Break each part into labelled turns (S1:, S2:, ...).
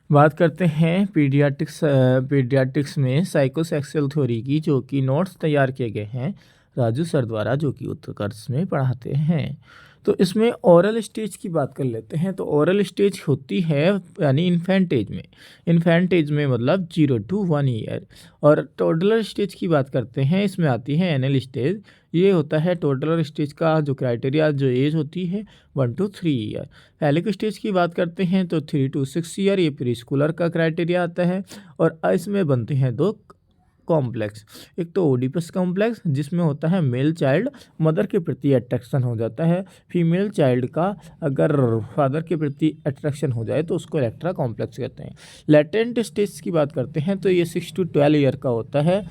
S1: बात करते हैं पीडियाट्रिक्स में साइकोसेक्सुअल थ्योरी की, जो कि नोट्स तैयार किए गए हैं राजू सर द्वारा, जो कि उत्कर्ष में पढ़ाते हैं। तो इसमें ओरल स्टेज की बात कर लेते हैं। तो ओरल स्टेज होती है यानी इन्फेंट एज में मतलब 0 to 1 ईयर। और टोडलर स्टेज की बात करते हैं, इसमें आती है एनएल स्टेज। ये होता है टोडलर स्टेज का जो क्राइटेरिया, जो एज होती है 1 to 3 ईयर। हेलिक स्टेज की बात करते हैं तो 3 to 6 ईयर, ये प्री स्कूलर का क्राइटेरिया आता है। और इसमें बनते हैं दो कॉम्प्लेक्स। एक तो ओडिपस कॉम्प्लेक्स, जिसमें होता है मेल चाइल्ड मदर के प्रति अट्रैक्शन हो जाता है, फीमेल चाइल्ड का अगर फादर के प्रति अट्रैक्शन हो जाए तो उसको इलेक्ट्रा कॉम्प्लेक्स कहते हैं। लेटेंट स्टेज की बात करते हैं तो ये 6 to 12 ईयर का होता है।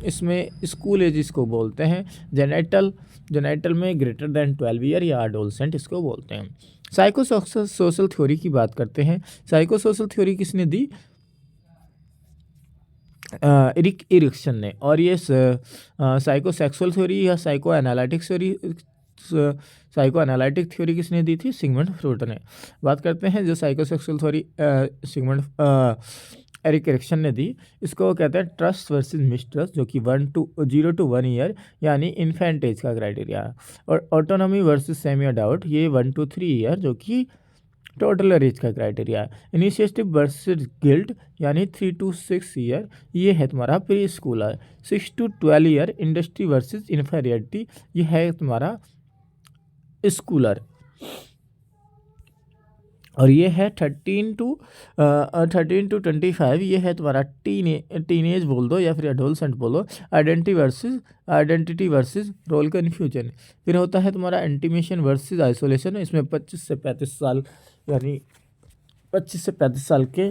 S1: इसमें स्कूल एज इसको बोलते हैं। जेनेटल में ग्रेटर देन 12 ईयर या एडोलसेंट इसको बोलते हैं। साइको सोशल थ्योरी की बात करते हैं। साइको सोशल थ्योरी किसने दी? एरिक एरिक्सन ने। और ये साइको सेक्सुअल थ्योरी या साइको एनालिटिक थ्योरी किसने दी थी? सिगमंड फ्रॉइड ने। बात करते हैं जो psycho sexual theory Erik Erikson ने दी, इसको कहते हैं ट्रस्ट वर्सेस मिसट्रस्ट, जो कि 0 to 1 ईयर यानी इन्फेंट एज का क्राइटेरिया है। और ऑटोनॉमी वर्सेस सेमी डाउट, ये 1 to 3 ईयर, जो कि टोटल एज का क्राइटेरिया है। इनिशिएटिव वर्सेस गिल्ट यानी 3 to 6 ईयर, ये है तुम्हारा pre Schuler. 6 to 12 year industry versus inferiority, ये है तुम्हारा स्कूलर। और ये है 13 to 25, ये है तुम्हारा टीनेज बोल दो या फिर एडोलसेंट बोलो। Identity versus role confusion. फिर होता है तुम्हारा इंटीमेशन वर्सेस आइसोलेशन, इसमें 25 से 35 साल यानी 25 से 35 साल के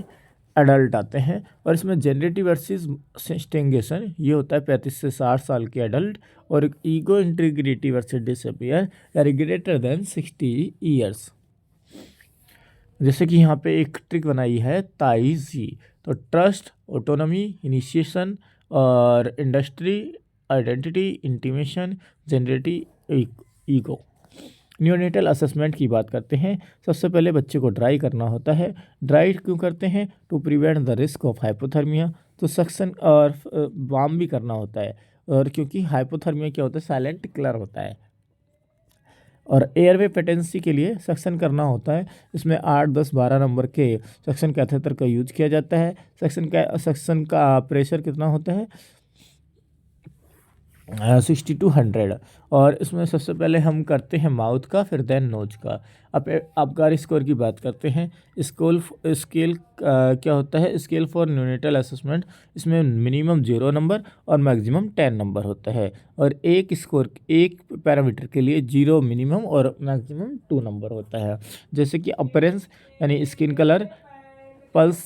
S1: एडल्ट आते हैं। और इसमें जेनरेटिव वर्सेस स्टिंगेशन, ये होता है 35 से 60 साल के एडल्ट। और ईगो इंटीग्रिटी वर्सेस डिसअपियर या ग्रेटर देन 60 ईयर्स। जैसे कि यहाँ पे एक ट्रिक बनाई है ताइजी। तो ट्रस्ट, ऑटोनॉमी, इनिशिएशन और industry, identity, intimation, generative, ego. Neonatal assessment की बात करते हैं। सबसे पहले बच्चे को ड्राई करना होता है। ड्राई क्यों करते हैं? To prevent the risk of hypothermia. तो सक्शन और वार्म भी करना होता है, और क्योंकि हाइपोथर्मिया क्या होता है? साइलेंट किलर होता है। और एयरवे पेटेंसी के लिए सक्शन करना होता है। इसमें 8, 10, 12 नंबर के सक्शन कैथेटर का यूज किया जाता है। सक्शन का प्रेशर कितना होता है? 60 to 100। और इसमें सबसे पहले हम करते हैं माउथ का, फिर देन नोज का। अब आबकारी स्कोर की बात करते हैं। स्केल क्या होता है? स्केल फॉर न्यूनेटल असेसमेंट, इसमें मिनिमम 0 नंबर और मैक्सिमम 10 नंबर होता है। और एक पैरामीटर के लिए 0 मिनिमम और मैक्सिमम 2 नंबर होता है। जैसे कि अपरेंस यानी स्किन कलर, पल्स